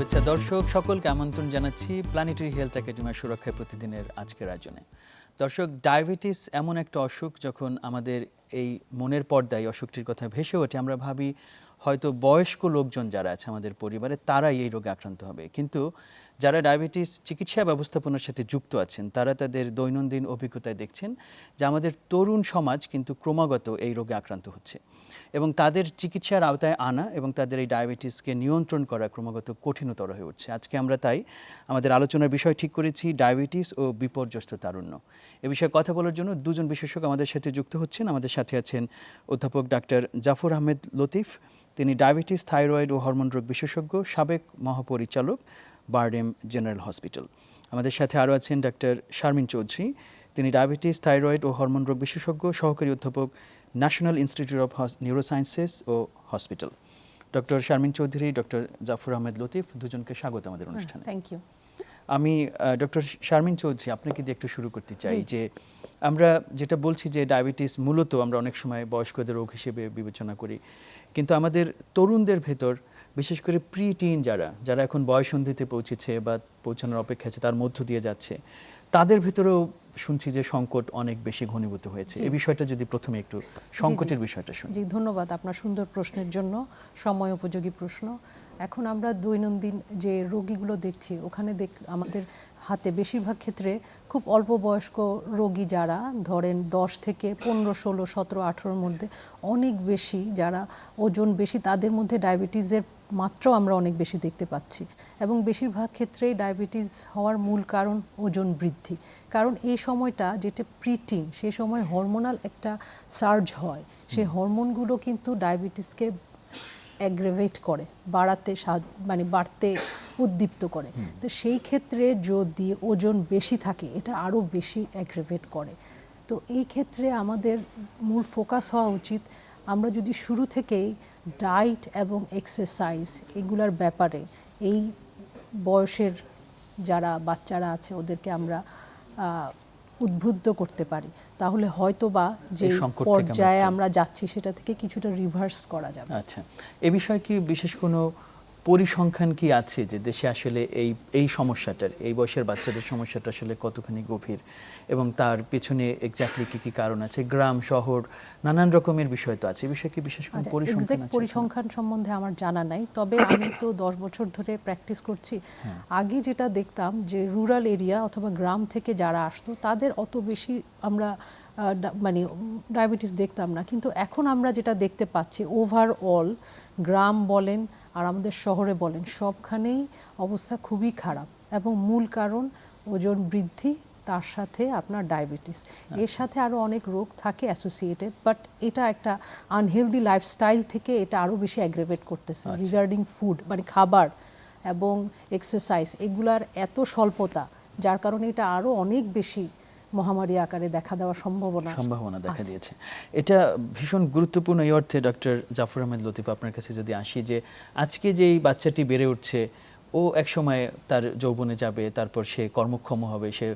শুভেচ্ছা দর্শক সকলকে আমন্ত্রণ জানাচ্ছি প্ল্যানেটারি হেলথ একাডেমির সুরক্ষায় প্রতিদিনের আজকের আয়োজনে। দর্শক, ডায়াবেটিস এমন একটা অসুখ, যখন আমাদের এই মনের পর্দায় অসুখটির কথা ভেসে ওঠে আমরা ভাবি হয়তো বয়স্ক লোকজন যারা আছে আমাদের পরিবারে তারাই এই রোগে আক্রান্ত হবে, কিন্তু যারা ডায়াবেটিস চিকিৎসা ব্যবস্থাপনার সাথে যুক্ত আছেন তারা তাদের দৈনন্দিন অভিজ্ঞতায় দেখছেন যে আমাদের তরুণ সমাজ কিন্তু ক্রমাগত এই রোগে আক্রান্ত হচ্ছে এবং তাদের চিকিৎসার আওতায় আনা এবং তাদের এই ডায়াবেটিসকে নিয়ন্ত্রণ করা ক্রমাগত কঠিনতর হয়ে উঠছে। আজকে আমরা তাই আমাদের আলোচনার বিষয় ঠিক করেছি ডায়াবেটিস ও বিপর্যস্ত তারুণ্য। এ বিষয়ে কথা বলার জন্য দুজন বিশেষজ্ঞ আমাদের সাথে যুক্ত হচ্ছেন। আমাদের সাথে আছেন অধ্যাপক ডাক্তার জাফর আহমেদ লতিফ, তিনি ডায়াবেটিস, থাইরয়েড ও হরমোন রোগ বিশেষজ্ঞ, সাবেক মহাপরিচালক, বারডেম জেনারেল হসপিটাল। আমাদের সাথে আরও আছেন ডাক্তার শারমিন চৌধুরী, তিনি ডায়াবেটিস, থাইরয়েড ও হরমোন রোগ বিশেষজ্ঞ, সহকারী অধ্যাপক, ন্যাশনাল ইনস্টিটিউট অফ নিউরোসায়েন্সেস ও hospital. Doctor Sharmin Chowdhury, doctor Jafar Ahmed Latif, দুজনকে স্বাগত আমাদের অনুষ্ঠানে। Thank you. আমি ডক্টর শারমিন চৌধুরী আপনাকে দিয়ে একটু শুরু করতে চাই যে আমরা যেটা বলছি যে ডায়াবেটিস মূলত আমরা অনেক সময় বয়স্কদের রোগ হিসেবে বিবেচনা করি, কিন্তু আমাদের তরুণদের ভেতর বিশেষ করে প্রি টিন যারা এখন বয়ঃসন্ধিতে পৌঁছেছে বা পৌঁছানোর অপেক্ষা আছে, তার মধ্য দিয়ে যাচ্ছে, তাদের ভেতরেও শুনছি যে সংকট অনেক বেশি ঘনীভূত হয়েছে। এই বিষয়টা যদি প্রথমে একটু সংকটের বিষয়টা শুনি। জি, ধন্যবাদ আপনার সুন্দর প্রশ্নের জন্য, সময় উপযোগী প্রশ্ন। এখন আমরা দৈনন্দিন যে রোগীগুলো দেখছি ওখানে আমাদের হাতে বেশিরভাগ ক্ষেত্রে খুব অল্প বয়স্ক রোগী, যারা ধরেন 10 থেকে 15, 16, 17, 18-র মধ্যে, অনেক বেশি যারা ওজন বেশি, তাদের মধ্যে ডায়াবেটিসের মাত্রাও আমরা অনেক বেশি দেখতে পাচ্ছি। এবং বেশিরভাগ ক্ষেত্রেই ডায়াবেটিস হওয়ার মূল কারণ ওজন বৃদ্ধি। কারণ এই সময়টা যেটা প্রিটিন, সেই সময় হরমোনাল একটা সার্জ হয়, সেই হরমোনগুলো কিন্তু ডায়াবেটিসকে অ্যাগ্রেভেট করে, বাড়তে উদ্দীপ্ত করে। তো সেই ক্ষেত্রে যদি ওজন বেশি থাকে এটা আরও বেশি অ্যাগ্রেভেট করে। তো এই ক্ষেত্রে আমাদের মূল ফোকাস হওয়া উচিত, আমরা যদি শুরু থেকেই ডায়েট এবং এক্সারসাইজ এগুলার ব্যাপারে এই বয়সের যারা বাচ্চারা আছে ওদেরকে আমরা উদ্বুদ্ধ করতে পারি, তাহলে হয়তো বা যে পর্যায়ে আমরা যাচ্ছি সেটা থেকে কিছুটা রিভার্স করা যাবে। আচ্ছা, এ বিষয়ে কি বিশেষ কোনো পরিসংখ্যান কি আছে যে দেশে আসলে এই সমস্যাটার, এই বয়সের বাচ্চাদের সমস্যাটা আসলে কতখানি গভীর এবং তার পেছনে এক্স্যাক্টলি কি কি কারণ আছে? গ্রাম শহর নানান রকমের বিষয় তো আছে, এই বিষয়ে কি বিশেষ কোনো পরিসংখ্যান আছে? পরিসংখ্যান সম্বন্ধে আমার জানা নাই, তবে আমি তো 10 বছর ধরে প্র্যাকটিস করছি। আগে যেটা দেখতাম যে রুরাল এরিয়া অথবা গ্রাম থেকে যারা আসতো তাদের অত বেশি আমরা ডায়াবেটিস দেখতাম না, কিন্তু এখন আমরা যেটা দেখতে পাচ্ছি ওভারঅল গ্রাম বলেন আর আমাদের শহরে বলেন সবখানেই অবস্থা খুবই খারাপ, এবং মূল কারণ ওজন বৃদ্ধি, তার সাথে আপনার ডায়াবেটিস, এর সাথে আরও অনেক রোগ থাকে অ্যাসোসিয়েটেড, বাট এটা একটা আনহেলদি লাইফস্টাইল থেকে এটা আরও বেশি অ্যাগ্রেভেট করতেছে। রিগার্ডিং ফুড খাবার এবং এক্সারসাইজ এগুলার এত স্বল্পতা, যার কারণে এটা আরও অনেক বেশি মহামারী আকারে দেখা দেওয়ার সম্ভাবনা দেখা দিয়েছে। এটা ভীষণ গুরুত্বপূর্ণ এই অর্থে ডক্টর জাফর আহমেদ লতিফ, আপনার কাছে যদি আসি যে আজকে যে এই বাচ্চাটি বেড়ে উঠছে, ও এক সময় তার যৌবনে যাবে, তারপর সে কর্মক্ষম হবে, সে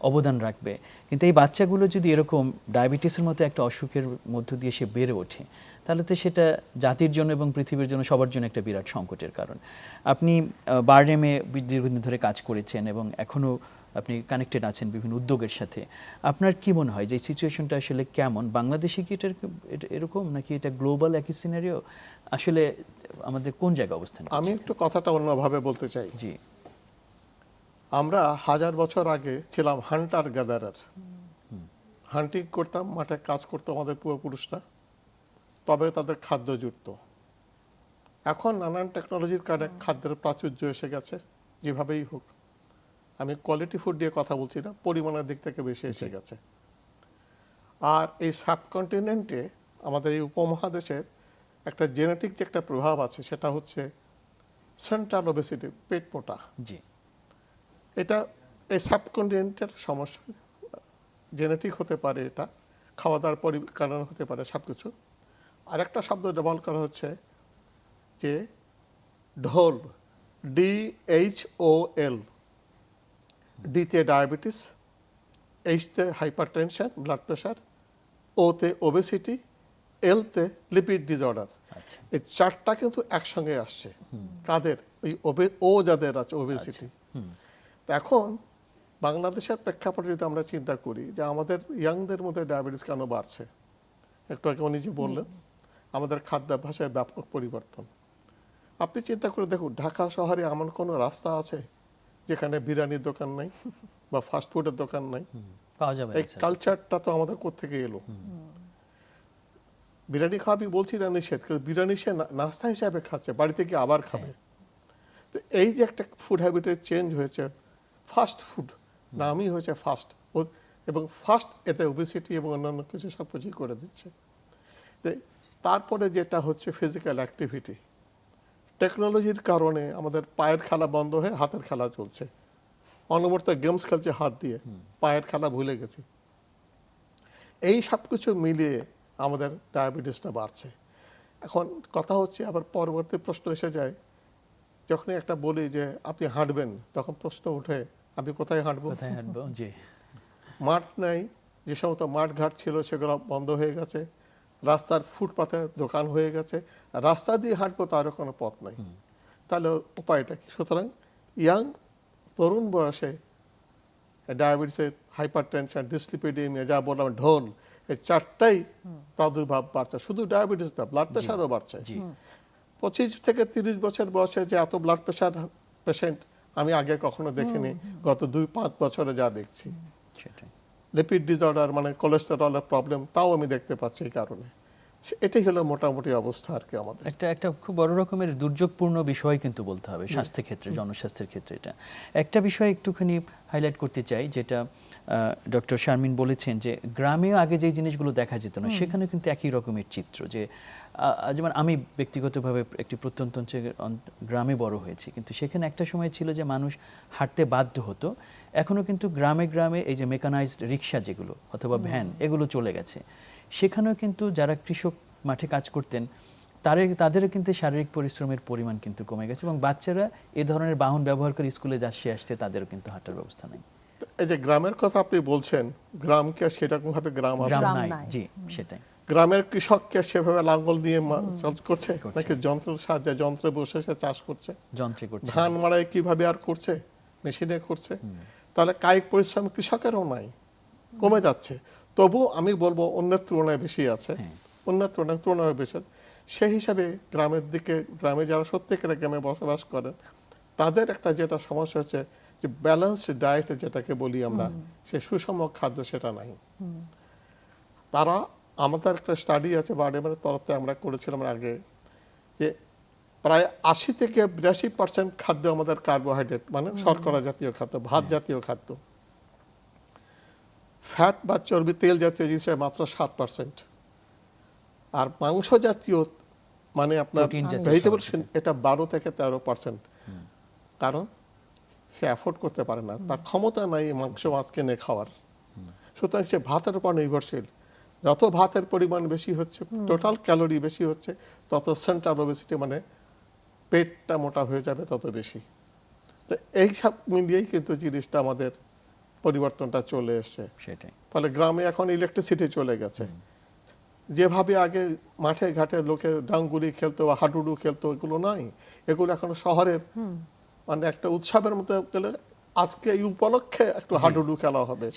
অবদান রাখবে, কিন্তু এই বাচ্চাগুলো যদি এরকম ডায়াবেটিসের মতো একটা অসুখের মধ্য দিয়ে সে বেড়ে ওঠে, তাহলে তো সেটা জাতির জন্য এবং পৃথিবীর জন্য সবার জন্য একটা বিরাট সংকটের কারণ। আপনি বারডেমে দীর্ঘদিন ধরে কাজ করেছেন এবং এখনও আপনি কানেক্টেড আছেন বিভিন্ন উদ্যোগের সাথে। আপনার কি মনে হয় যে সিচুয়েশনটা আসলে কেমন? বাংলাদেশে কি এটা এরকম, নাকি এটা গ্লোবাল একই সিনারিও? আসলে আমাদের কোন জায়গায় অবস্থান? আমি একটু কথাটা অন্যভাবে বলতে চাই। জি, আমরা 1000 বছর আগে ছিলাম হান্টার গ্যাদারার, হান্টিং করতাম, মাঠে কাজ করতো আমাদের পূর্বপুরুষরা, তবে তাদের খাদ্য জুটত। এখন নানান টেকনোলজির কারণে খাদ্যের প্রাচুর্য এসে গেছে, যেভাবেই হোক। আমি কোয়ালিটি ফুড দিয়ে কথা বলছি না, পরিমাণের দিক থেকে বেশি এসে গেছে। আর এই সাবকন্টিনেন্টে আমাদের এই উপমহাদেশের একটা জেনেটিক যে একটা প্রভাব আছে, সেটা হচ্ছে সেন্ট্রাল ওবেসিটি, পেট মোটা। জি, এটা এই সাবকন্টিনেন্টের সমস্যা, জেনেটিক হতে পারে, এটা খাওয়া দাওয়ার কারণ হতে পারে, সব কিছু। আরেকটা শব্দ ব্যবহার করা হচ্ছে যে ঢোল, DHOL, ডিতে ডায়াবেটিস, এইচতে হাইপার টেনশন ব্লাড প্রেশার, ওতে ওবেসিটি, এলতে লিপিড ডিসঅর্ডার। এই চারটা কিন্তু একসঙ্গে আসছে। কাদের? ও যাদের আছে ওবেসিটি। এখন বাংলাদেশের প্রেক্ষাপটে যদি আমরা চিন্তা করি যে আমাদের ইয়াংদের মধ্যে ডায়াবেটিস কেন বাড়ছে, একটু আগে উনি যে বললেন আমাদের খাদ্যাভ্যাসের ব্যাপক পরিবর্তন। আপনি চিন্তা করে দেখুন, ঢাকা শহরে এমন কোনো রাস্তা আছে যেখানে বিরিয়ানির দোকান নাই বা ফাস্টফুডের দোকান নাই? পাওয়া যাবে এই কালচারটা তো আমাদের কোত্থেকে এলো? বিরিয়ানি খাওয়া আমি বলছি না নিষেধ, কিন্তু বিরিয়ানি সে নাস্তা হিসাবে খাচ্ছে, বাড়িতে গিয়ে আবার খাবে। তো এই যে একটা ফুড হ্যাবিটের চেঞ্জ হয়েছে, ফাস্ট ফুড নামই হয়েছে ফাস্ট, এবং ফাস্ট এতে ওবেসিটি এবং অন্যান্য কিছু সব কিছুই করে দিচ্ছে। তারপরে যেটা হচ্ছে ফিজিক্যাল অ্যাক্টিভিটি, টেকনোলজির কারণে আমাদের পায়ের খেলা বন্ধ হয়ে হাতের খেলা চলছে, অনবরত গেমস খেলছে হাত দিয়ে, পায়ের খেলা ভুলে গেছি। এই সব কিছু মিলিয়ে আমাদের ডায়াবেটিসটা বাড়ছে। এখন কথা হচ্ছে আবার পরবর্তী প্রশ্ন এসে যায়, যখনই একটা বলি যে আপনি হাঁটবেন, তখন প্রশ্ন ওঠে আপনি কোথায় হাঁটবো? জি, মাঠ নাই, যে সমস্ত মাঠ ঘাট ছিল সেগুলো বন্ধ হয়ে গেছে, রাস্তার ফুটপাতে দোকান হয়ে গেছে, রাস্তা দিয়ে হাঁটবো তারও কোনো পথ নাই। তাহলে উপায়টা কি? সুতরাং ইয়াং তরুণ বয়সে ডায়াবেটিসের, হাইপার টেনশন, ডিসলিপিডিমিয়া, যা বললাম ঢোল, এই চারটাই প্রাদুর্ভাব বাড়ছে। শুধু ডায়াবেটিস না, ব্লাড প্রেশারও বাড়ছে। 25 থেকে 30 বছর বয়সে যে এত ব্লাড প্রেশার পেশেন্ট আমি আগে কখনো দেখিনি, গত 2-5 বছরে যা দেখছি। লিপিড ডিসঅর্ডার মানে কোলেস্টেরলের প্রবলেম, তাও আমি দেখতে পাচ্ছি এই কারণে। এটাই হলো মোটামুটি অবস্থা আর কি আমাদের। একটা খুব বড় রকমের দুর্যোগপূর্ণ বিষয় কিন্তু বলতে হবে স্বাস্থ্যের ক্ষেত্রে, জনস্বাস্থ্যের ক্ষেত্রে। এটা একটা বিষয় একটুখানি হাইলাইট করতে চাই, যেটা ডক্টর শারমিন বলেছেন যে গ্রামেও আগে যে জিনিসগুলো দেখা যেত না, সেখানে কিন্তু একই রকমের চিত্র। যে যেমন আমি ব্যক্তিগতভাবে একটি প্রত্যন্ত গ্রামে বড় হয়েছি, কিন্তু সেখানে একটা সময় ছিল যে মানুষ হাঁটতে বাধ্য হতো। এখনো কিন্তু গ্রামে গ্রামে এই যে মেকানাইজড রিক্সা যেগুলো অথবা ভ্যান, এগুলো চলে গেছে। সেখানেও কিন্তু যারা কৃষক মাঠে কাজ করতেন তাদেরও কিন্তু শারীরিক পরিশ্রমের পরিমাণ কিন্তু কমে গেছে, এবং বাচ্চারা এ ধরনের বাহন ব্যবহার করে স্কুলে যাচ্ছে আসছে, তাদেরও কিন্তু হাঁটার ব্যবস্থা নেই। এই যে গ্রামের কথা আপনি বলছেন, গ্রামকে সেরকম ভাবে গ্রাম নাই। জি, সেটাই। গ্রামের কৃষককে সেভাবে লাঙ্গল দিয়ে চাষ করছে নাকি যন্ত্রের সাহায্যে, যন্ত্রে বসে সে চাষ করছে? যন্ত্রে করছে। ধান মাড়াই কিভাবে আর করছে? মেশিনে করছে। তাহলে কায়িক পরিশ্রম কৃষকেরও নাই, কমে যাচ্ছে। তবু আমি বলবো অন্যের তুলনায় বেশি আছে, অন্যের তুলনায় বেশি আছে। সেই হিসাবে গ্রামের দিকে, গ্রামে যারা সত্যিকার গ্রামে বসবাস করেন, তাদের একটা যেটা সমস্যা হচ্ছে যে ব্যালেন্সড ডায়েট যেটাকে বলি আমরা, সে সুষম খাদ্য সেটা নাই। তারা, আমাদের একটা স্টাডি আছে বার্ডেমের তরফে আমরা করেছিলাম আগে, যে প্রায় 80 থেকে 82% খাদ্য আমাদের কার্বোহাইড্রেট, মানে শর্করা জাতীয় খাদ্য, ভাত জাতীয় খাদ্য। ফ্যাট বা চর্বি, তেল জাতীয় জিনিসের মাত্র 7%। আর মাংস জাতীয় মানে আপনার ভেজিটেবল, এটা 12 থেকে 13%। কারণ সে অ্যাফোর্ড করতে পারে না, তার ক্ষমতা নাই মাংস মাছ কিনে খাওয়ার। সুতরাং সে ভাতের উপর নির্ভরশীল। যত ভাতের পরিমাণ বেশি হচ্ছে, টোটাল ক্যালোরি বেশি হচ্ছে, তত সেন্ট্রাল ওবেসিটি মানে পেটটা মোটা হয়ে যাবে তত বেশি। তো এই সব মিলিয়েই কিন্তু জিনিসটা আমাদের পরিবর্তনটা চলে এসছে। সেটাই। ফলে গ্রামে এখন ইলেকট্রিসিটি চলে গেছে। যেভাবে আগে মাঠে ঘাটে লোকে ডাঙ্গুলি খেলতো বা হাডুডু খেলতো, এগুলো নাই। এগুলো এখন শহরের মানে একটা উৎসবের মতো গেলে আজকে এই উপলক্ষে একটু হাডুডু খেলা হবে,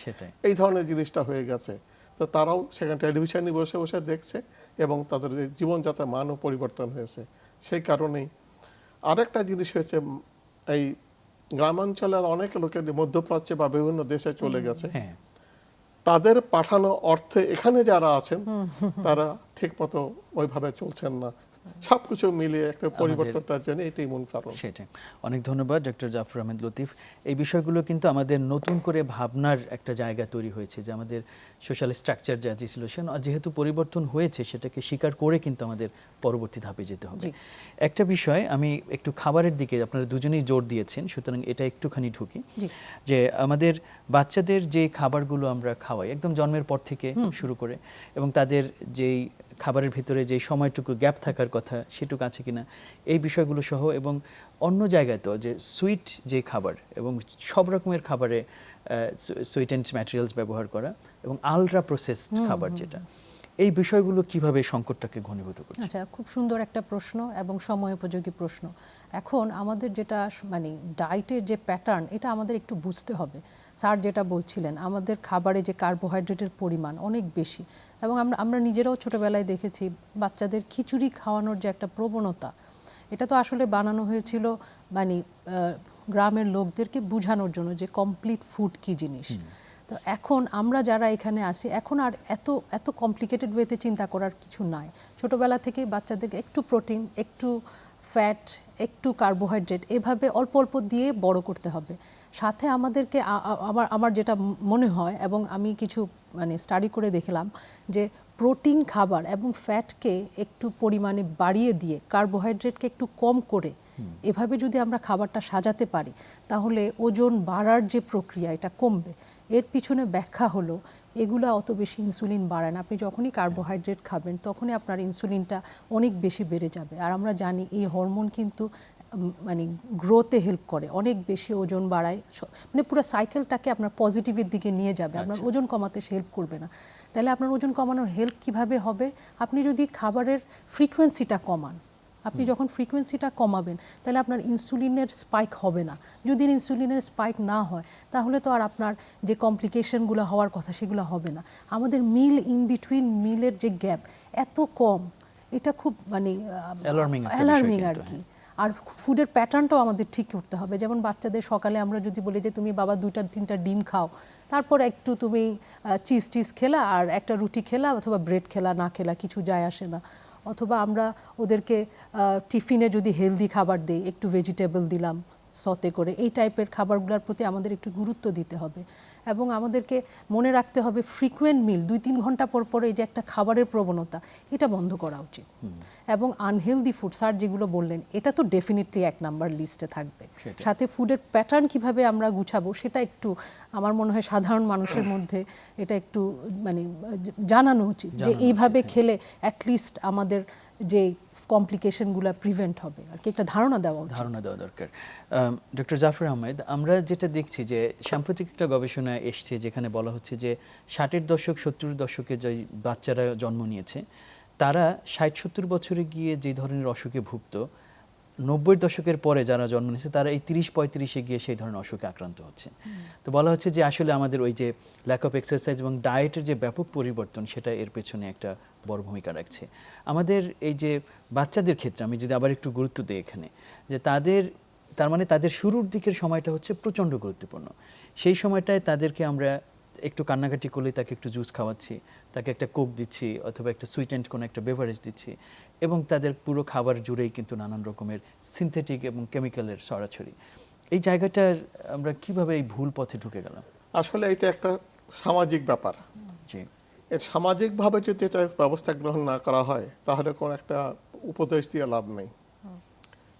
এই ধরনের জিনিসটা হয়ে গেছে। তো তারাও সেখানে টেলিভিশনে বসে বসে দেখছে, এবং তাদের জীবনযাত্রার মানও পরিবর্তন হয়েছে। সেই কারণেই আরেকটা জিনিস হয়েছে, এই গ্রামাঞ্চলের অনেক লোকের মধ্যপ্রাচ্যে বা বিভিন্ন দেশে চলে গেছে, তাদের পাঠানো অর্থে এখানে যারা আছেন তারা ঠিক মতো ওইভাবে চলছেন না। সবকিছু মিলিয়ে একটা পরিবর্তনটার জন্য এটাই মূল কারণ। সেটাই। অনেক ধন্যবাদ ডক্টর জাফর আহমেদ লতিফ। এই বিষয়গুলো কিন্তু আমাদের নতুন করে ভাবনার একটা জায়গা তৈরি হয়েছে, যে আমাদের সোশ্যাল স্ট্রাকচার যা ছিল, যেহেতু পরিবর্তন হয়েছে, সেটাকে স্বীকার করে কিন্তু আমাদের পরবর্তী ধাপে যেতে হবে। একটা বিষয় আমি একটু খাবারের দিকে, আপনারা দুজনেই জোর দিয়েছেন, সুতরাং এটা একটুখানি ঢুকি, যে আমাদের বাচ্চাদের যে খাবারগুলো আমরা খাওয়াই একদম জন্মের পর থেকে শুরু করে, এবং তাদের যেই খাবারের ভিতরে যে সময়টুকু গ্যাপ থাকার কথা সেটুকু আছে কিনা, এই বিষয়গুলো সহ, এবং অন্য জায়গায় তো যে সুইট যে খাবার এবং সব রকমের খাবারে সুইটেন্ড ম্যাটেরিয়ালস ব্যবহার করা, এবং আলট্রা প্রসেসড খাবার যেটা, এই বিষয়গুলো কিভাবে সংকটটাকে ঘনীভূত করছে? আচ্ছা, খুব সুন্দর একটা প্রশ্ন এবং সময়োপযোগী প্রশ্ন। এখন আমাদের যেটা মানে ডায়েটের যে প্যাটার্ন, এটা আমাদের একটু বুঝতে হবে। স্যার যেটা বলছিলেন, আমাদের খাবারে যে কার্বোহাইড্রেটের পরিমাণ অনেক বেশি, এবং আমরা নিজেরাও ছোটোবেলায় দেখেছি বাচ্চাদের খিচুড়ি খাওয়ানোর যে একটা প্রবণতা, এটা তো আসলে বানানো হয়েছিল মানে গ্রামের লোকদেরকে বোঝানোর জন্য যে কমপ্লিট ফুড কী জিনিস। তো এখন আমরা যারা এখানে আসি, এখন আর এত কমপ্লিকেটেড ওয়েতে চিন্তা করার কিছু নাই। ছোটোবেলা থেকে বাচ্চাদেরকে একটু প্রোটিন, একটু ফ্যাট, একটু কার্বোহাইড্রেট এভাবে অল্প অল্প দিয়ে বড় করতে হবে। সাথে আমাদেরকে আমার যেটা মনে হয়, এবং আমি কিছু মানে স্টাডি করে দেখলাম, যে প্রোটিন খাবার এবং ফ্যাটকে একটু পরিমাণে বাড়িয়ে দিয়ে কার্বোহাইড্রেটকে একটু কম করে এভাবে যদি আমরা খাবারটা সাজাতে পারি, তাহলে ওজন বাড়ার যে প্রক্রিয়া এটা কমবে। এর পিছনে ব্যাখ্যা হলো, এগুলো অত বেশি ইনসুলিন বাড়ায় না। আপনি যখনই কার্বোহাইড্রেট খাবেন তখনই আপনার ইনসুলিনটা অনেক বেশি বেড়ে যাবে। আর আমরা জানি এই হরমোন কিন্তু মানে গ্রোথে হেল্প করে, অনেক বেশি ওজন বাড়ায়, মানে পুরো সাইকেলটাকে আপনার পজিটিভের দিকে নিয়ে যাবে। আপনার ওজন কমাতে সে হেল্প করবে না। তাহলে আপনার ওজন কমানোর হেল্প কিভাবে হবে? আপনি যদি খাবারের ফ্রিকোয়েন্সিটা কমান, আপনি যখন ফ্রিকোয়েন্সিটা কমাবেন, তাহলে আপনার ইনসুলিনের স্পাইক হবে না। যদি ইনসুলিনের স্পাইক না হয়, তাহলে তো আর আপনার যে কমপ্লিকেশনগুলো হওয়ার কথা সেগুলো হবে না। আমাদের মিল ইন বিটুইন মিলের যে গ্যাপ এত কম, এটা খুব মানে অ্যালার্মিং আর কি। আর ফুডের প্যাটার্নটাও আমাদের ঠিক করতে হবে। যেমন বাচ্চাদের সকালে আমরা যদি বলি যে তুমি বাবা 2-3টা ডিম খাও, তারপর একটু তুমি চিজ খেলা আর একটা রুটি খেলা অথবা ব্রেড খেলা, না খেলা কিছু যায় আসে না। অথবা আমরা ওদেরকে টিফিনে যদি হেলদি খাবার দেই, একটু ভেজিটেবল দিলাম সতে করে, এই টাইপের খাবারগুলোর প্রতি আমাদের একটু গুরুত্ব দিতে হবে। এবং আমাদেরকে মনে রাখতে হবে ফ্রিকুয়েন্ট মিল, 2-3 ঘন্টা পর পর এই যে একটা খাবারের প্রবণতা, এটা বন্ধ করা উচিত। এবং আনহেলদি ফুড স্যার যেগুলো বললেন, এটা তো ডেফিনেটলি 1 নাম্বার লিস্টে থাকবে। সাথে ফুডের প্যাটার্ন কিভাবে আমরা গুছাবো, সেটা একটু আমার মনে হয় সাধারণ মানুষের মধ্যে এটা একটু মানে জানানো উচিত, যে এইভাবে খেলে অ্যাটলিস্ট আমাদের যে কমপ্লিকেশনগুলো প্রিভেন্ট হবে আর কি, একটা ধারণা দেওয়া দরকার। ডক্টর জাফর আহমেদ, আমরা যেটা দেখছি যে সাম্প্রতিক একটা গবেষণা এসছে যেখানে বলা হচ্ছে যে 60-এর দশক 70-এর দশকে যে বাচ্চারা জন্ম নিয়েছে, তারা 60-70 বছরে গিয়ে যে ধরনের অসুখে ভুগত, 90-এর দশকের পরে যারা জন্ম নিয়েছে তারা এই 30-35-এ গিয়ে সেই ধরনের অসুখে আক্রান্ত হচ্ছে। তো বলা হচ্ছে যে আসলে আমাদের ওই যে ল্যাক অফ এক্সারসাইজ এবং ডায়েটের যে ব্যাপক পরিবর্তন, সেটা এর পেছনে একটা বড় ভূমিকা রাখছে। আমাদের এই যে বাচ্চাদের ক্ষেত্রে আমি যদি আবার একটু গুরুত্ব দিই এখানে, যে তার মানে তাদের শুরুর দিকের সময়টা হচ্ছে প্রচণ্ড গুরুত্বপূর্ণ। সেই সময়টায় তাদেরকে আমরা একটু কান্নাকাটি করলে তাকে একটু জুস খাওয়াচ্ছি, তাকে একটা কোক দিচ্ছি অথবা একটা সুইটেন্ড কোনো একটা বেভারেজ দিচ্ছি, এবং তাদের পুরো খাবার জুড়েই কিন্তু নানান রকমের সিনথেটিক এবং কেমিক্যালের ছড়াছড়ি। এই জায়গাটার আমরা কিভাবে এই ভুল পথে ঢুকে গেলাম? আসলে এটা একটা সামাজিক ব্যাপার। জি, এর সামাজিকভাবে যদি এটা ব্যবস্থা গ্রহণ না করা হয়, তাহলে কোনো একটা উপদেশ দিয়ে লাভ নেই।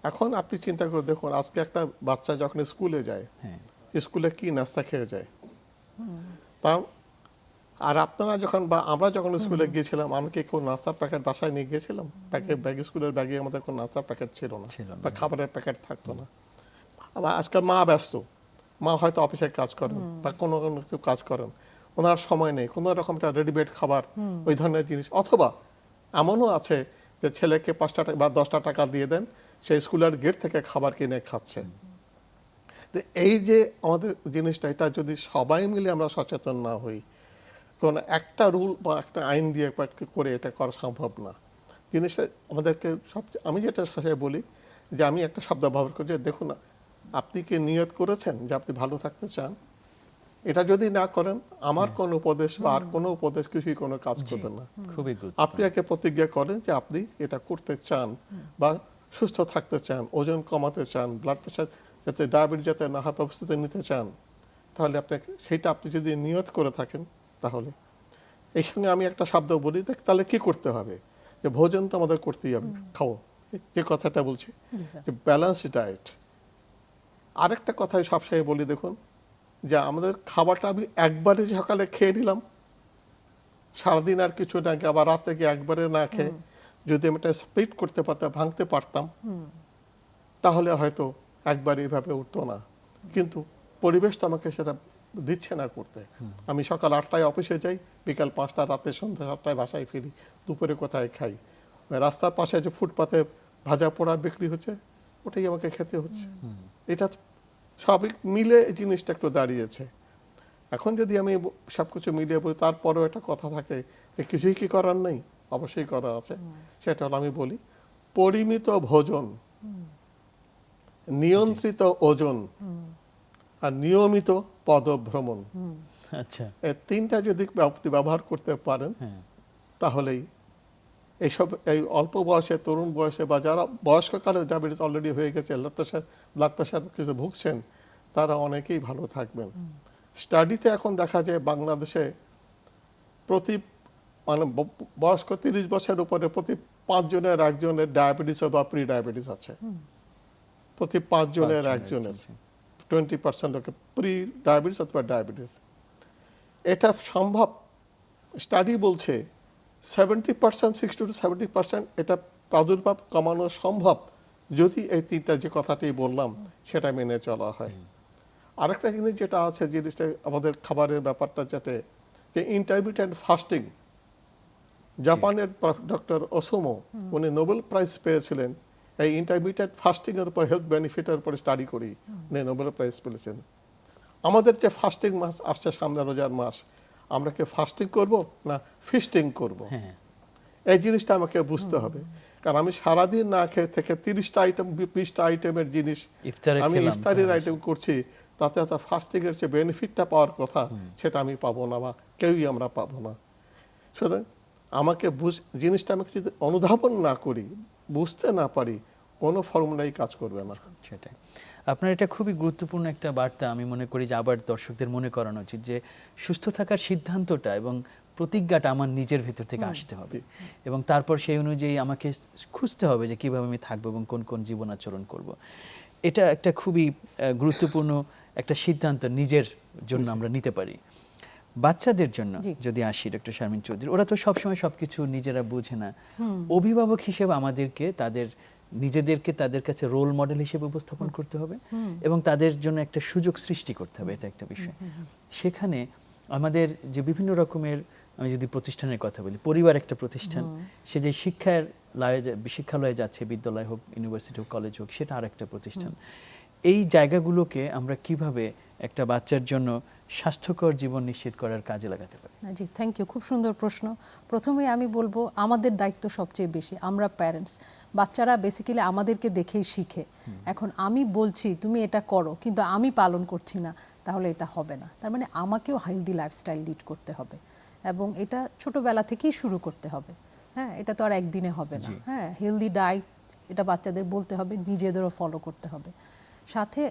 এখন আপনি চিন্তা করে দেখুন, আজকে একটা বাচ্চা যখন স্কুলে যায়, স্কুলে কি নাস্তা খেয়ে যায়, আর আপনারা যখন বা আমরা যখন স্কুলে গিয়েছিলাম, আমি কি কোনো নাস্তার প্যাকেট বাসায় নিয়ে গিয়েছিলাম? ব্যাগে, স্কুলের ব্যাগে আমাদের কোনো নাস্তার প্যাকেট ছিল না, বা খাবারের প্যাকেট থাকতো না। আজকাল মা ব্যস্ত, মা হয়তো অফিসে কাজ করেন বা কোনো কিছু কাজ করেন, ওনার সময় নেই কোনো রকম একটা রেডিমেড খাবার, ওই ধরনের জিনিস। অথবা এমনও আছে যে ছেলেকে 5 টাকা বা 10 টাকা দিয়ে দেন, সেই স্কুলের গেট থেকে খাবার কিনে খাচ্ছে। তো এই যে আমাদের জিনিসটা, এটা যদি সবাই মিলে আমরা সচেতন না হই, কোন একটা রুল বা একটা আইন দিয়ে করে এটা করা সম্ভব না। জিনিসটা আমাদেরকে সবচেয়ে, আমি যেটা সবসময় বলি যে আমি একটা শব্দ ব্যবহার করি যে দেখুন, আপনি কি নিয়ত করেছেন যে আপনি ভালো থাকতে চান? এটা যদি না করেন, আমার কোন উপদেশ বা আর কোনো উপদেশ কিছুই কোনো কাজ করবে না। খুবই আপনি একে প্রতিজ্ঞা করেন যে আপনি এটা করতে চান বা সুস্থ থাকতে চান, ওজন কমাতে চান, ব্লাড প্রেশার যাতে, ডায়াবেটিস যাতে না হয় প্রস্তুতি নিতে চান, তাহলে আপনাকে সেইটা আপনি যদি নিয়ত করে থাকেন, তাহলে এই সঙ্গে আমি একটা শব্দ বলি, তাহলে কি করতে হবে? যে ভোজন তো আমাদের করতেই হবে, খাও, যে কথাটা বলছি যে ব্যালেন্সড ডায়েট। আরেকটা কথাই সবসময় বলি, দেখুন যে আমাদের খাবারটা আমি একবারে সকালে খেয়ে নিলাম, সারাদিন আর কিছু না, আবার রাতে গিয়ে একবারে না খেয়ে যদি আমি এটা স্প্লিট করতে পারতাম, ভাঙতে পারতাম, তাহলে হয়তো একবার এইভাবে উঠতো না। কিন্তু পরিবেশ তো আমাকে সেটা দিচ্ছে না করতে। আমি সকাল 8টায় অফিসে যাই, বিকাল 5টা, রাতে সন্ধ্যা 7টায় বাসায় ফিরি, দুপুরে কোথায় খাই। রাস্তার পাশে যে ফুটপাতে ভাজা পোড়া বিক্রি হচ্ছে, ওটাই আমাকে খেতে হচ্ছে। এটা সবই মিলে এই জিনিসটা একটু দাঁড়িয়েছে। এখন যদি আমি সবকিছু মিলিয়ে বলি, তারপরেও একটা কথা থাকে যে কিছুই কি করার নেই, অবশ্যই করা আছে। সেটা হলো, আমি বলি পরিমিত ভোজন, নিয়ন্ত্রিত ওজন আর নিয়মিত পদভ্রমণ। আচ্ছা, এই তিনটা যদি আপনি ব্যবহার করতে পারেন, তাহলেই এইসব এই অল্প বয়সে, তরুণ বয়সে বা যারা বয়স্ককালে ডায়াবেটিস অলরেডি হয়ে গেছে, ব্লাড প্রেশার কিছু ভুগছেন, তারা অনেকেই ভালো থাকবেন। স্টাডিতে এখন দেখা যায় বাংলাদেশে প্রতি মানে বয়স্ক 30 বছরের উপরে প্রতি 5 জনের একজনের ডায়াবেটিস বা প্রি ডায়াবেটিস আছে। প্রতি 5 জনের একজনের 20% লোকে প্রি ডায়াবেটিস অথবা ডায়াবেটিস। এটা সম্ভব, স্টাডি বলছে 70%, 60 to 70% এটা প্রাদুর্ভাব কমানো সম্ভব যদি এই তিনটা যে কথাটি বললাম সেটা মেনে চলা হয়। আরেকটা জিনিস যেটা আছে, জিনিসটা আমাদের খাবারের ব্যাপারটা, যাতে যে ইন্টারমিটেন্ট ফাস্টিং, জাপানের ডক্টর ওসুমো উনি নোবেল প্রাইজ পেয়েছিলেন এই ইন্টারমিটেন্ট ফাস্টিং এর উপর, হেলথ বেনিফিটের উপর স্টাডি করি উনি নোবেল প্রাইজ পেয়েছেন। আমাদের যে ফাস্টিং মাস আসছে সামনে, রোজার মাস, আমরা কি ফাস্টিং করব না ফিস্টিং করব? এই জিনিসটা আমাকে বুঝতে হবে। কারণ আমি সারাদিন না খেয়ে থেকে 30টা আইটেম 20টা আইটেমের জিনিস আমি ইফতারের আইটেম করছি, তাতে তো ফাস্টিং এর যে বেনিফিটটা পাওয়ার কথা সেটা আমি পাবো না, বা কেউই আমরা পাবো না। সুতরাং আমাকে জিনিসটা আমি যদি অনুধাবন না করি, বুঝতে না পারি, কোনো ফর্মুলাই কাজ করবে না। সেটাই। আপনার এটা খুবই গুরুত্বপূর্ণ একটা বার্তা। আমি মনে করি যে আবার দর্শকদের মনে করানো উচিত যে সুস্থ থাকার সিদ্ধান্তটা এবং প্রতিজ্ঞাটা আমার নিজের ভেতর থেকে আসতে হবে, এবং তারপর সেই অনুযায়ী আমাকে খুঁজতে হবে যে কিভাবে আমি থাকবো এবং কোন কোন জীবন আচরণ করব। এটা একটা খুবই গুরুত্বপূর্ণ একটা সিদ্ধান্ত নিজের জন্য আমরা নিতে পারি। বাচ্চাদের জন্য যদি আসি ডক্টর শারমিন চৌধুরী, ওরা তো সবসময় সবকিছু নিজেরা বুঝে না। অভিভাবক হিসেবে আমাদেরকে নিজেদেরকে তাদের কাছে রোল মডেল হিসেবে উপস্থাপন করতে হবে এবং তাদের জন্য একটা সুযোগ সৃষ্টি করতে হবে। এটা একটা বিষয়। সেখানে আমাদের যে বিভিন্ন রকমের, আমি যদি প্রতিষ্ঠানের কথা বলি, পরিবার একটা প্রতিষ্ঠান, সে যে শিক্ষালয়ে যাচ্ছে, বিদ্যালয় হোক, ইউনিভার্সিটি হোক, কলেজ হোক, সেটা আর একটা প্রতিষ্ঠান। এই জায়গাগুলোকে আমরা কিভাবে একটা বাচ্চার জন্য স্বাস্থ্যকর জীবন নিশ্চিত করার কাজে লাগাতে পারি? জি, থ্যাংক ইউ, খুব সুন্দর প্রশ্ন। প্রথমে আমি বলবো আমাদের দায়িত্ব সবচেয়ে বেশি, আমরা প্যারেন্টস। বাচ্চারা বেসিক্যালি আমাদেরকে দেখেই শিখে। এখন আমি বলছি তুমি এটা করো, কিন্তু আমি পালন করছি না, তাহলে এটা হবে না। তার মানে আমাকেও হেলদি লাইফস্টাইল লিড করতে হবে, এবং এটা ছোটবেলা থেকেই শুরু করতে হবে। হ্যাঁ, এটা তো আর একদিনে হবে না। হ্যাঁ, হেলদি ডায়েট এটা বাচ্চাদের বলতে হবে, নিজেদেরও ফলো করতে হবে। সাথে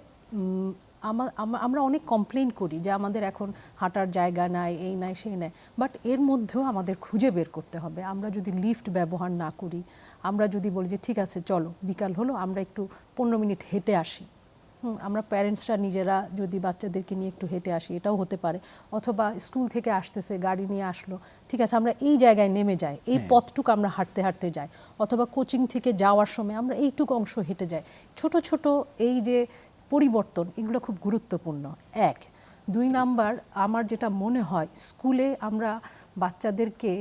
আমরা অনেক কমপ্লেন করি যে আমাদের এখন হাঁটার জায়গা নাই, এই নাই, সেই নাই, বাট এর মধ্যেও আমাদের খুঁজে বের করতে হবে। আমরা যদি লিফট ব্যবহার না করি, আমরা যদি বলি যে ঠিক আছে চলো বিকাল হলো আমরা একটু 15 মিনিট হেঁটে আসি, আমরা প্যারেন্টসরা নিজেরা যদি বাচ্চাদেরকে নিয়ে একটু হেঁটে আসি, এটাও হতে পারে। অথবা স্কুল থেকে আসতেছে, গাড়ি নিয়ে আসলো, ঠিক আছে আমরা এই জায়গায় নেমে যাই, এই পথটুকু আমরা হাঁটতে হাঁটতে যাই। অথবা কোচিং থেকে যাওয়ার সময় আমরা এইটুকু অংশ হেঁটে যাই। ছোট ছোট এই যে পরিবর্তন, এগুলো খুব গুরুত্বপূর্ণ। 1, 2 নাম্বার, আমার যেটা মনে হয় স্কুলে আমরা বাচ্চাদেরকে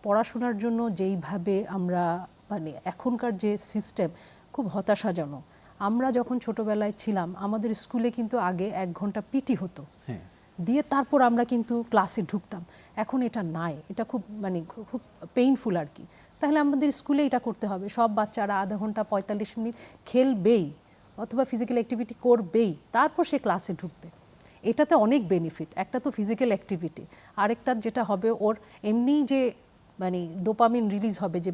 পড়াশোনার জন্য যেইভাবে আমরা মানে এখনকার যে সিস্টেম, খুব হতাশাজনক। আমরা যখন ছোটবেলায় ছিলাম আমাদের স্কুলে কিন্তু আগে 1 ঘন্টা পিটি হতো, দিয়ে তারপর আমরা কিন্তু ক্লাসে ঢুকতাম। এখন এটা নাই, এটা খুব মানে খুব পেইনফুল আর কি। তাহলে আমাদের স্কুলে এটা করতে হবে, সব বাচ্চারা আধা ঘন্টা 45 মিনিট খেলবেই অথবা ফিজিক্যাল অ্যাক্টিভিটি করবেই, তারপর সে ক্লাসে ঢুকবে। এটাতে অনেক বেনিফিট। একটা তো ফিজিক্যাল অ্যাক্টিভিটি, আরেকটা যেটা হবে ওর এমনি যে মানে ডোপামিন রিলিজ হবে, যে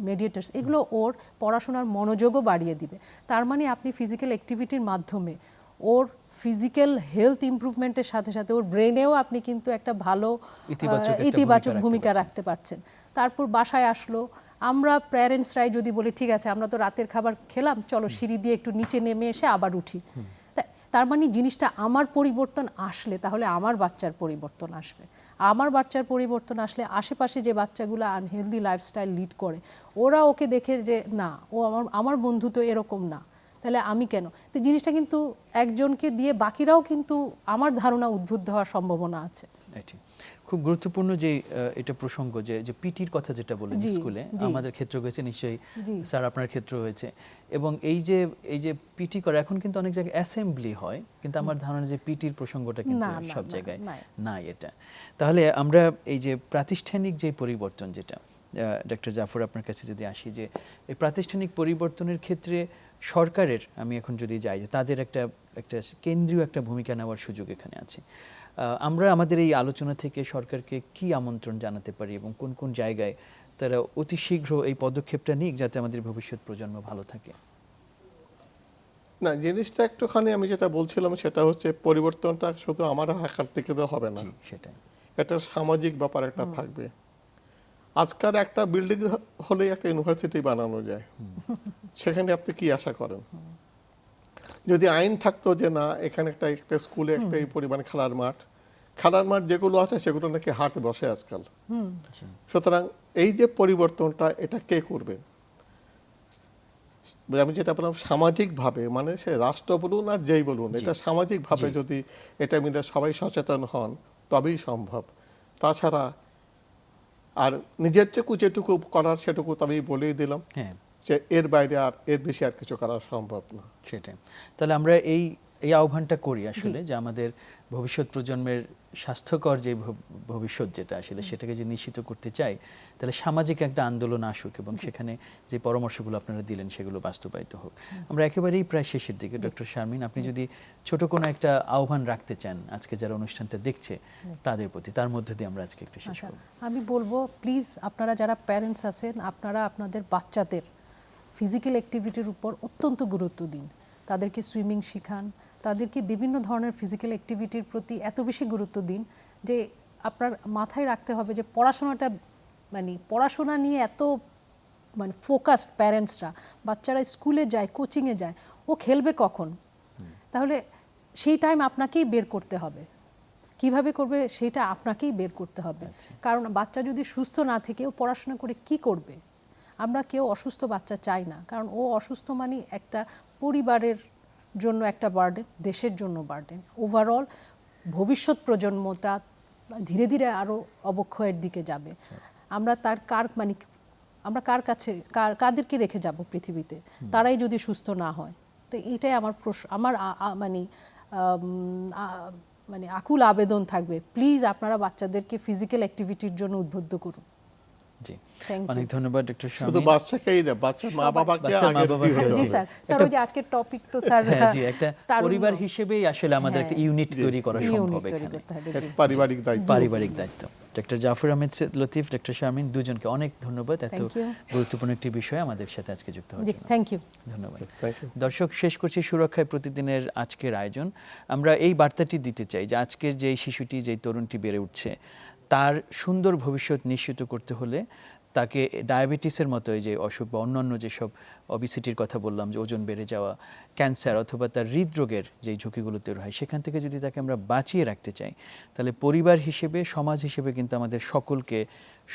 মেডিয়েটার্স, এগুলো ওর পড়াশোনার মনোযোগও বাড়িয়ে দিবে। তার মানে আপনি ফিজিক্যাল অ্যাক্টিভিটির মাধ্যমে ওর ফিজিক্যাল হেলথ ইমপ্রুভমেন্টের সাথে সাথে ওর ব্রেনেও আপনি কিন্তু একটা ভালো ইতিবাচক ভূমিকা রাখতে পারছেন। তারপর বাসায় আসলো, আমরা প্যারেন্টসরাই যদি বলি ঠিক আছে আমরা তো রাতের খাবার খেলাম, চলো সিঁড়ি দিয়ে একটু নিচে নেমে এসে আবার উঠি, তার মানে জিনিসটা আমার পরিবর্তন আসলে তাহলে আমার বাচ্চার পরিবর্তন আসবে। আমার বাচ্চার পরিবর্তন আসলে আশেপাশে যে বাচ্চাগুলো আনহেলদি লাইফস্টাইল লিড করে, ওরা ওকে দেখে যে না, ও আমার বন্ধু তো এরকম না, তাহলে আমি কেন? তো জিনিসটা কিন্তু একজনকে দিয়ে বাকিরাও কিন্তু আমার ধারণা উদ্বুদ্ধ হওয়ার সম্ভাবনা আছে। এটি খুব গুরুত্বপূর্ণ যে এটা প্রসঙ্গ যে পিটির কথা যেটা বলেন জি, স্কুলে, জি। আমাদের ক্ষেত্রে হয়েছে নিশ্চয়ই, জি। স্যার আপনার ক্ষেত্রে হয়েছে, এবং এই যে পিটি করে এখন কিন্তু অনেক জায়গায় অ্যাসেম্বলি হয়, কিন্তু আমার ধারণা যে পিটির প্রসঙ্গটা কিন্তু না, না, সব না, জায়গায় নাই। নাই এটা। তাহলে আমরা এই যে প্রাতিষ্ঠানিক যে পরিবর্তন, যেটা ডক্টর জাফর আপনার কাছে যদি আসি, যে এই প্রাতিষ্ঠানিক পরিবর্তনের ক্ষেত্রে সরকারের, আমি এখন যদি যাই, যে তাদের একটা কেন্দ্রীয় একটা ভূমিকা নেওয়ার সুযোগ এখানে আছে। আমরা আমাদের এই আলোচনা থেকে সরকারকে কি আমন্ত্রণ জানাতে পারি এবং কোন কোন জায়গায় তারা অতি শীঘ্র এই পদক্ষেপটা নিক যাতে আমাদের ভবিষ্যৎ প্রজন্ম ভালো থাকে? না, জিনিসটা একটুখানি আমি যেটা বলছিলাম সেটা হচ্ছে পরিবর্তনটা শুধু আমার হাকার থেকে তো হবে না, জি, সেটাই। এটা সামাজিক ব্যাপার একটা থাকবে। আজকাল একটা বিল্ডিং হলেই একটা ইউনিভার্সিটি বানানো যায়, সেখানে আপনি কি আশা করেন? যদি আইন থাকতো যে না, এখানে একটা স্কুলে একটা এই পরিমাণ খেলার মাঠ যেগুলো আছে সেগুলো নাকি হাট বসে আজকাল। সুতরাং এই যে পরিবর্তনটা, এটা কে করবে? আমি যেটা বললাম সামাজিকভাবে, মানে সে রাষ্ট্র বলুন আর যেই বলুন, এটা সামাজিকভাবে যদি এটা মিলে সবাই সচেতন হন তবেই সম্ভব। তাছাড়া আর নিজের যেটুকু করার সেটুকু তো আমি বলেই দিলাম, হ্যাঁ, যে এর বাইরে আর এর বেশি আর কিছু করা সম্ভব না। সেটাই। তাহলে আমরা এই আহ্বানটা করি আসলে, যে আমাদের ভবিষ্যৎ প্রজন্মের স্বাস্থ্যকর যে ভবিষ্যৎ যেটা আসলে সেটাকে যে নিশ্চিত করতে চাই, তাহলে সামাজিক একটা আন্দোলন আসুক এবং সেখানে যে পরামর্শগুলো আপনারা দিলেন সেগুলো বাস্তবায়িত হোক। আমরা একেবারেই প্রায় শেষের দিকে। ডক্টর শারমিন, আপনি যদি ছোট কোনো একটা আহ্বান রাখতে চান আজকে যারা অনুষ্ঠানটা দেখছে তাদের প্রতি, তার মধ্যে দিয়ে আমরা আজকে একটু শেষ আচ্ছা, করব। আমি বলবো প্লিজ আপনারা যারা প্যারেন্টস আছেন, আপনারা আপনাদের বাচ্চাদের ফিজিক্যাল অ্যাক্টিভিটির উপর অত্যন্ত গুরুত্ব দিন। তাদেরকে সুইমিং শিখান, তাদেরকে বিভিন্ন ধরনের ফিজিক্যাল অ্যাক্টিভিটির প্রতি এত বেশি গুরুত্ব দিন যে আপনার মাথায় রাখতে হবে যে পড়াশোনাটা, মানে পড়াশোনা নিয়ে এত মানে ফোকাসড প্যারেন্টসরা, বাচ্চারা স্কুলে যায়, কোচিংয়ে যায়, ও খেলবে কখন? তাহলে সেই টাইম আপনাকেই বের করতে হবে। কিভাবে করবে সেটা আপনাকেই বের করতে হবে। কারণ বাচ্চা যদি সুস্থ না থেকে ও পড়াশোনা করে কি করবে? আমরা কেউ অসুস্থ বাচ্চা চাই না, কারণ ও অসুস্থ মানে একটা পরিবারের জন্য একটা বার্ডেন, দেশের জন্য বার্ডেন, ওভারঅল ভবিষ্যৎ প্রজন্মটা ধীরে ধীরে আরও অবক্ষয়ের দিকে যাবে। আমরা আমরা কার কাছে কাদেরকে রেখে যাব পৃথিবীতে, তারাই যদি সুস্থ না হয়? তো এটাই আমার মানে আকুল আবেদন থাকবে, প্লিজ আপনারা বাচ্চাদেরকে ফিজিক্যাল অ্যাক্টিভিটির জন্য উদ্বুদ্ধ করুন। জি, Thank you. অনেক ধন্যবাদ ডক্টর শুধু শারমিন। বাচ্চাকেই না, বাচ্চার মা বাবাকে বাচ্চার মা আগে বাবাকে দিয়ে জি হবে। স্যার, স্যার ওই যে আজকের টপিক তো স্যার হ্যাঁ, জি, একটা তারুণ্য। পরিবার হিসেবেই আসলে আমাদের একটা ইউনিট তৈরি করা সম্ভব ইউনিট তৈরি এখানে। করতে হবে, জি। পারিবারিক দায়িত্ব। পারিবারিক দায়িত্ব। ডক্টর জাফর আহমেদ লতিফ, ডক্টর শারমিন, দুজনকে অনেক ধন্যবাদ এত Thank you. গুরুত্বপূর্ণ একটি বিষয়ে আমাদের সাথে আজকে যুক্ত হওয়ার জি, জন্য। Thank you. ধন্যবাদ। Thank you. দর্শক, শেষ করছি সুরক্ষায় প্রতিদিনের আজকের আয়োজন। আমরা এই বার্তাটি দিতে চাই যে আজকের যেই শিশুটি, যেই তরুণটি বেড়ে উঠছে, তার সুন্দর ভবিষ্যৎ নিশ্চিত করতে হলে তাকে ডায়াবেটিসের মতো এই যে অসুখ বা অন্যান্য যেসব অবিসিটির কথা বললাম, যে ওজন বেড়ে যাওয়া, ক্যান্সার অথবা তার হৃদরোগের যেই ঝুঁকিগুলো তৈরি হয়, সেখান থেকে যদি তাকে আমরা বাঁচিয়ে রাখতে চাই, তাহলে পরিবার হিসেবে, সমাজ হিসেবে কিন্তু আমাদের সকলকে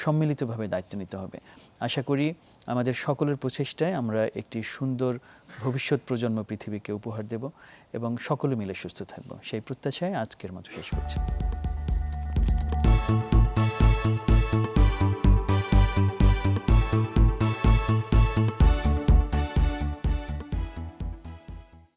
সম্মিলিতভাবে দায়িত্ব নিতে হবে। আশা করি আমাদের সকলের প্রচেষ্টায় আমরা একটি সুন্দর ভবিষ্যৎ প্রজন্ম পৃথিবীকে উপহার দেব এবং সকলে মিলে সুস্থ থাকব। সেই প্রত্যাশায় আজকের মতো শেষ করছি।